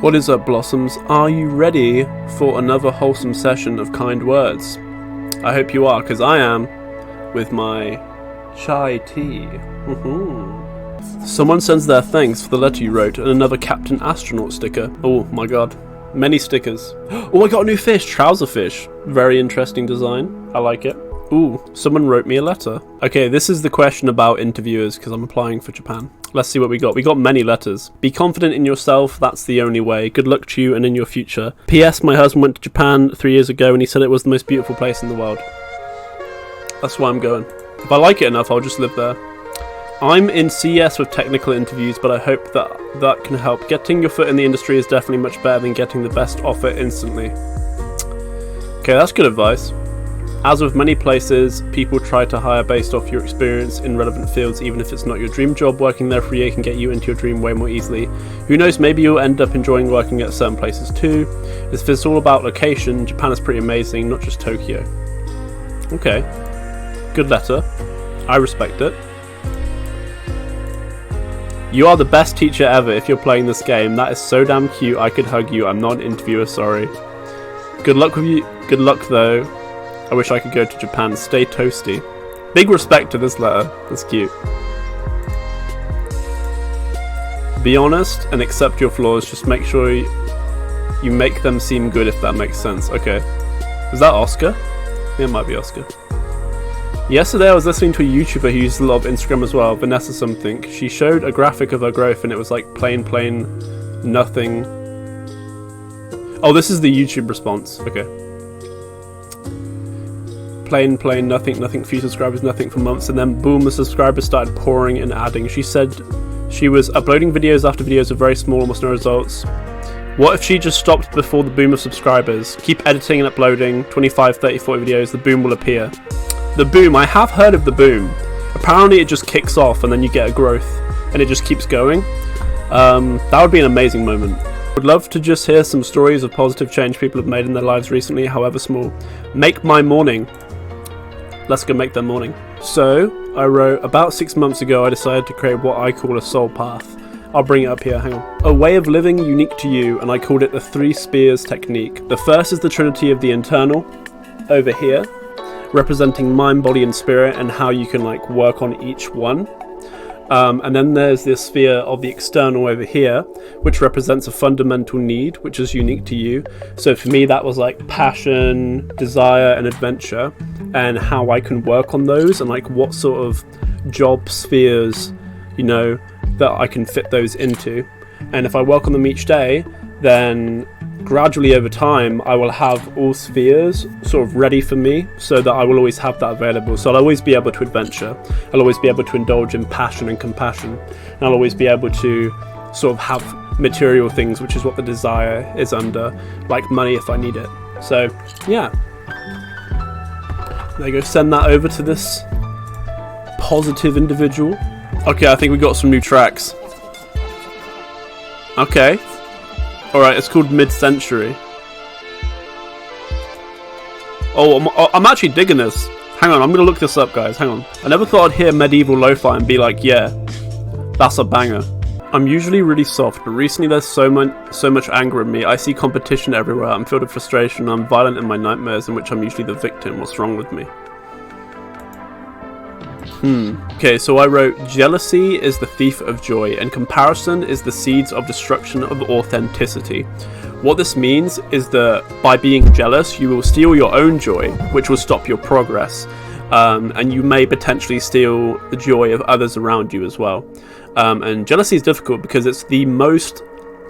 What is up, Blossoms? Are you ready for another wholesome session of kind words? I hope you are, because I am, with my chai tea. Someone sends their thanks for the letter you wrote and another Captain Astronaut sticker. Oh my god. Many stickers. Oh, I got a new fish, trouser fish. Very interesting design. I like it. Ooh, someone wrote me a letter. Okay, this is the question about interviewers, because I'm applying for Japan. Let's see what we got. We got many letters. Be confident in yourself, that's the only way. Good luck to you and in your future. P.S. My husband went to Japan 3 years ago and he said it was the most beautiful place in the world. That's why I'm going. If I like it enough, I'll just live there. I'm in CS with technical interviews, but I hope that can help. Getting your foot in the industry is definitely much better than getting the best offer instantly. Okay, that's good advice. As with many places, people try to hire based off your experience in relevant fields. Even if it's not your dream job, working there for a year can get you into your dream way more easily. Who knows, maybe you'll end up enjoying working at certain places too. If it's all about location, Japan is pretty amazing, not just Tokyo. Okay, good letter. I respect it. You are the best teacher ever if you're playing this game. That is so damn cute, I could hug you. I'm not an interviewer, sorry. Good luck with you. Good luck though. I wish I could go to Japan. Stay toasty. Big respect to this letter. That's cute. Be honest and accept your flaws. Just make sure you make them seem good, if that makes sense. Okay. Is that Oscar? Yeah, it might be Oscar. Yesterday I was listening to a YouTuber who uses a lot of Instagram as well, Vanessa something. She showed a graphic of her growth and it was like plain, nothing. Oh, this is the YouTube response. Okay. Plain, nothing, few subscribers, nothing for months, and then boom, the subscribers started pouring and adding. She said she was uploading videos after videos with very small, almost no results. What if she just stopped before the boom of subscribers? Keep editing and uploading 25, 30, 40 videos, the boom will appear. The boom, I have heard of the boom. Apparently it just kicks off and then you get a growth and it just keeps going. That would be an amazing moment. Would love to just hear some stories of positive change people have made in their lives recently, however small. Make my morning. Let's go make their morning. So, I wrote, about 6 months ago I decided to create what I call a soul path. I'll bring it up here, hang on. A way of living unique to you, and I called it the 3 spears technique. The first is the trinity of the internal, over here, representing mind, body and spirit, and how you can like work on each one. And then there's this sphere of the external over here, which represents a fundamental need, which is unique to you. So for me, that was like passion, desire, and adventure, and how I can work on those, and like what sort of job spheres, you know, that I can fit those into. And if I work on them each day, then gradually over time I will have all spheres sort of ready for me, so that I will always have that available. So I'll always be able to adventure, I'll always be able to indulge in passion and compassion, and I'll always be able to sort of have material things, which is what the desire is under, like money if I need it. So yeah, there you go, send that over to this positive individual. Okay, I think we got some new tracks. Okay. Alright, it's called Mid-Century. Oh, I'm actually digging this. Hang on, I'm gonna look this up, guys. Hang on. I never thought I'd hear medieval lo-fi and be like, yeah, that's a banger. I'm usually really soft, but recently there's so much anger in me. I see competition everywhere. I'm filled with frustration. I'm violent in my nightmares, in which I'm usually the victim. What's wrong with me? Okay, so I wrote, jealousy is the thief of joy, and comparison is the seeds of destruction of authenticity. What this means is that by being jealous, you will steal your own joy, which will stop your progress, and you may potentially steal the joy of others around you as well. And jealousy is difficult because it's the most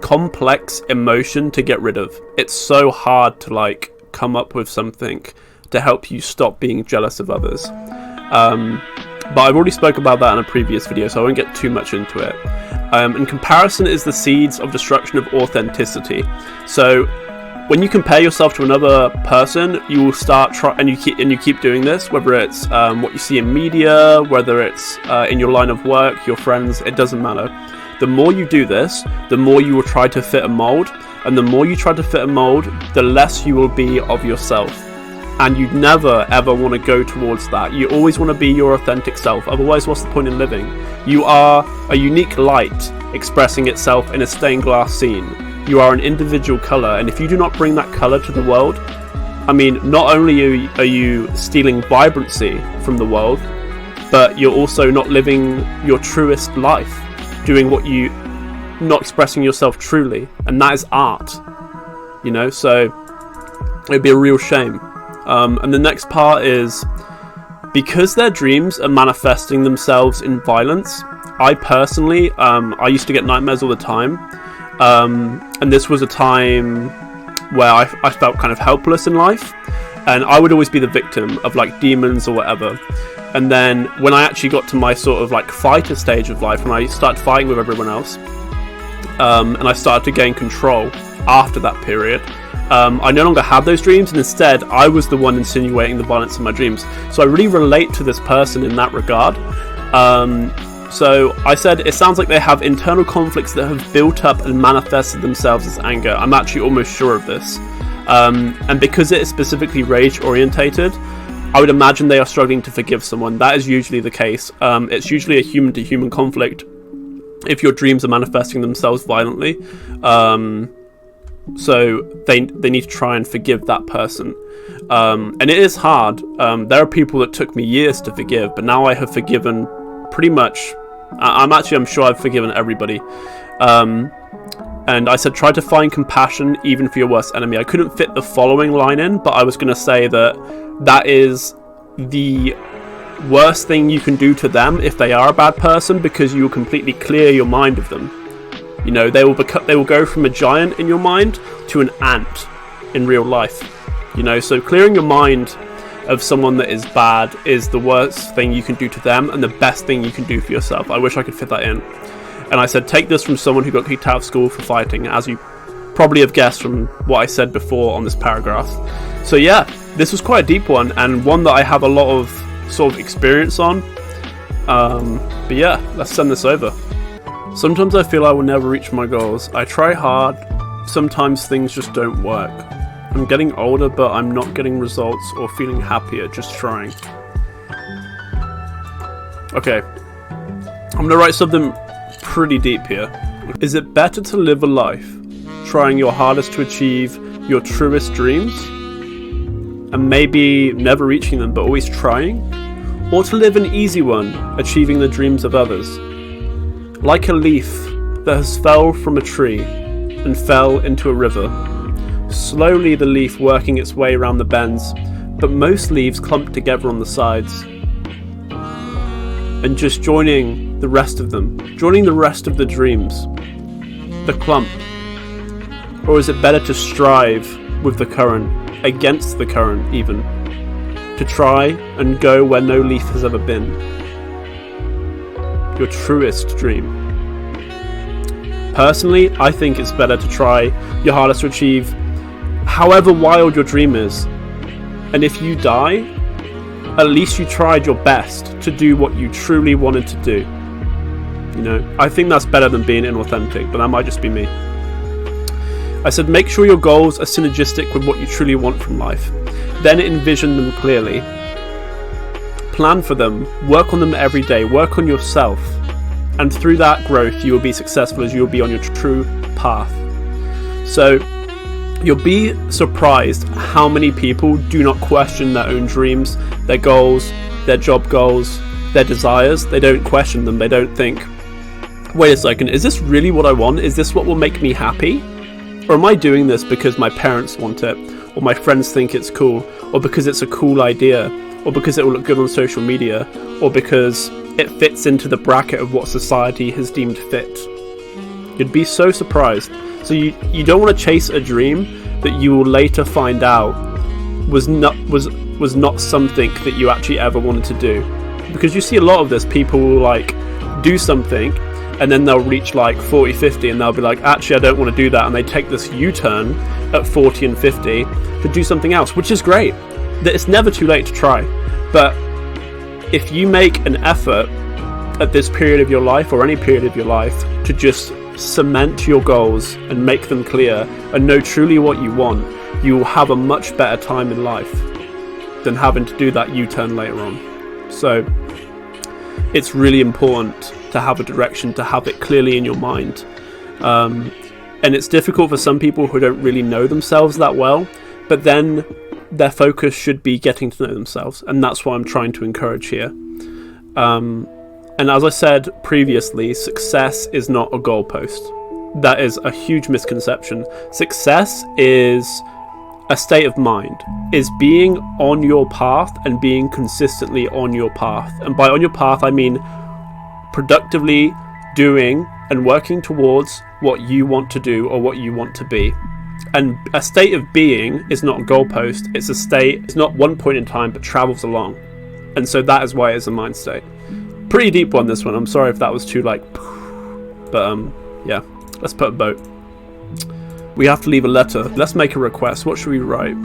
complex emotion to get rid of. It's so hard to like come up with something to help you stop being jealous of others. But I've already spoke about that in a previous video, so I won't get too much into it. And comparison is the seeds of destruction of authenticity. So when you compare yourself to another person, you will start and you keep doing this, whether it's what you see in media, whether it's in your line of work, your friends, it doesn't matter. The more you do this, the more you will try to fit a mold, and the more you try to fit a mold, the less you will be of yourself. And you never ever want to go towards that. You always want to be your authentic self, otherwise what's the point in living? You are a unique light expressing itself in a stained glass scene. You are an individual colour, and if you do not bring that colour to the world, I mean, not only are you stealing vibrancy from the world, but you're also not living your truest life, doing what you, not expressing yourself truly, and that is art, you know, so it'd be a real shame. And the next part is, because their dreams are manifesting themselves in violence, I personally, I used to get nightmares all the time, and this was a time where I felt kind of helpless in life, and I would always be the victim of like demons or whatever. And then when I actually got to my sort of like fighter stage of life, when I started fighting with everyone else, and I started to gain control after that period, I no longer had those dreams, and instead I was the one insinuating the violence in my dreams. So I really relate to this person in that regard. So I said, it sounds like they have internal conflicts that have built up and manifested themselves as anger. I'm actually almost sure of this. And because it is specifically rage orientated, I would imagine they are struggling to forgive someone. That is usually the case. It's usually a human to human conflict if your dreams are manifesting themselves violently. So they need to try and forgive that person. And it is hard. There are people that took me years to forgive, but now I have forgiven pretty much. I'm sure I've forgiven everybody. And I said, try to find compassion even for your worst enemy. I couldn't fit the following line in, but I was going to say that is the worst thing you can do to them if they are a bad person, because you will completely clear your mind of them. You know, they will go from a giant in your mind to an ant in real life. You know, so clearing your mind of someone that is bad is the worst thing you can do to them, and the best thing you can do for yourself. I wish I could fit that in. And I said, take this from someone who got kicked out of school for fighting, as you probably have guessed from what I said before on this paragraph. So yeah, this was quite a deep one, and one that I have a lot of sort of experience on. But yeah, let's send this over. Sometimes I feel I will never reach my goals. I try hard, sometimes things just don't work. I'm getting older, but I'm not getting results or feeling happier just trying. Okay, I'm gonna write something pretty deep here. Is it better to live a life trying your hardest to achieve your truest dreams and maybe never reaching them but always trying? Or to live an easy one, achieving the dreams of others? Like a leaf that has fell from a tree and fell into a river. Slowly the leaf working its way around the bends, but most leaves clump together on the sides. And just joining the rest of them, joining the rest of the dreams, the clump. Or is it better to strive with the current, against the current even, to try and go where no leaf has ever been? Your truest dream. Personally, I think it's better to try your hardest to achieve however wild your dream is. And if you die, at least you tried your best to do what you truly wanted to do. You know, I think that's better than being inauthentic, but that might just be me. I said, make sure your goals are synergistic with what you truly want from life. Then envision them clearly. Plan for them, work on them every day, work on yourself. And through that growth, you will be successful as you will be on your true path. So, you'll be surprised how many people do not question their own dreams, their goals, their job goals, their desires. They don't question them. They don't think, wait a second, is this really what I want? Is this what will make me happy? Or am I doing this because my parents want it? Or my friends think it's cool? Or because it's a cool idea? Or because it will look good on social media? Or because it fits into the bracket of what society has deemed fit? You'd be so surprised. So you don't want to chase a dream that you will later find out was not something that you actually ever wanted to do. Because you see a lot of this, people will like do something and then they'll reach like 40, 50 and they'll be like, actually I don't want to do that, and they take this U-turn at 40 and 50 to do something else, which is great. That it's never too late to try. But if you make an effort at this period of your life or any period of your life to just cement your goals and make them clear and know truly what you want, you will have a much better time in life than having to do that U-turn later on. So it's really important to have a direction, to have it clearly in your mind. And it's difficult for some people who don't really know themselves that well, but then their focus should be getting to know themselves, and that's what I'm trying to encourage here. And as I said previously, success is not a goalpost. That is a huge misconception. Success is a state of mind, is being on your path and being consistently on your path. And by on your path, I mean productively doing and working towards what you want to do or what you want to be. And a state of being is not a goalpost. It's a state, it's not one point in time, but travels along. And so that is why it's a mind state. Pretty deep one, this one. I'm sorry if that was too like, but yeah, let's put a boat. We have to leave a letter. Let's make a request. What should we write?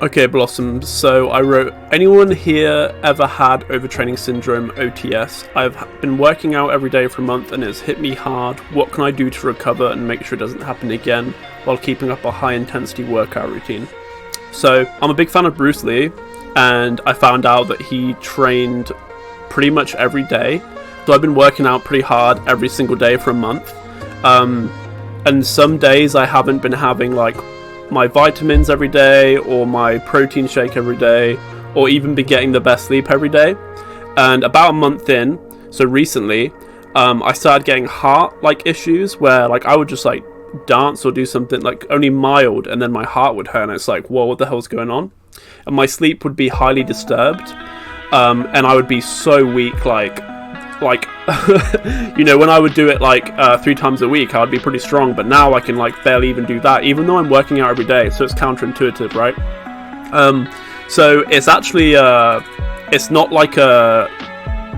Okay, Blossom. So I wrote, anyone here ever had overtraining syndrome, OTS? I've been working out every day for a month and it's hit me hard. What can I do to recover and make sure it doesn't happen again while keeping up a high intensity workout routine? So I'm a big fan of Bruce Lee, and I found out that he trained pretty much every day. So I've been working out pretty hard every single day for a month. And some days I haven't been having like my vitamins every day or my protein shake every day or even be getting the best sleep every day. And about a month in, so recently, I started getting heart like issues where like I would just like dance or do something like only mild and then my heart would hurt and it's like, whoa, what the hell's going on? And my sleep would be highly disturbed, and I would be so weak, like you know, when I would do it like 3 times a week, I would be pretty strong, but now I can like barely even do that, even though I'm working out every day. So it's counterintuitive, right? So it's actually it's not like a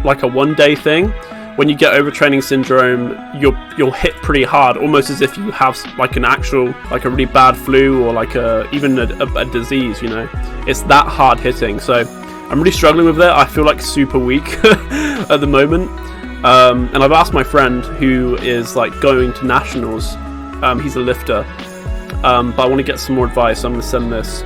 one-day thing. When you get overtraining syndrome, you'll hit pretty hard, almost as if you have like an actual, like a really bad flu or like even a disease, you know. It's that hard hitting. So I'm really struggling with it. I feel like super weak at the moment. And I've asked my friend who is like going to nationals. He's a lifter. But I want to get some more advice. So I'm going to send this.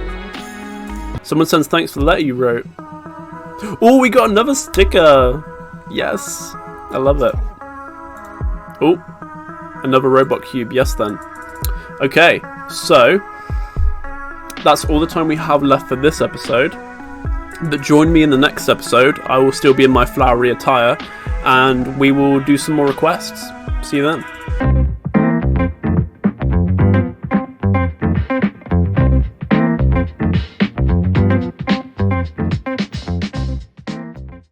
Someone sends thanks for the letter you wrote. Oh, we got another sticker. Yes. I love it. Oh, another robot cube. Yes, then. Okay, so that's all the time we have left for this episode. But join me in the next episode. I will still be in my flowery attire, and we will do some more requests. See you then.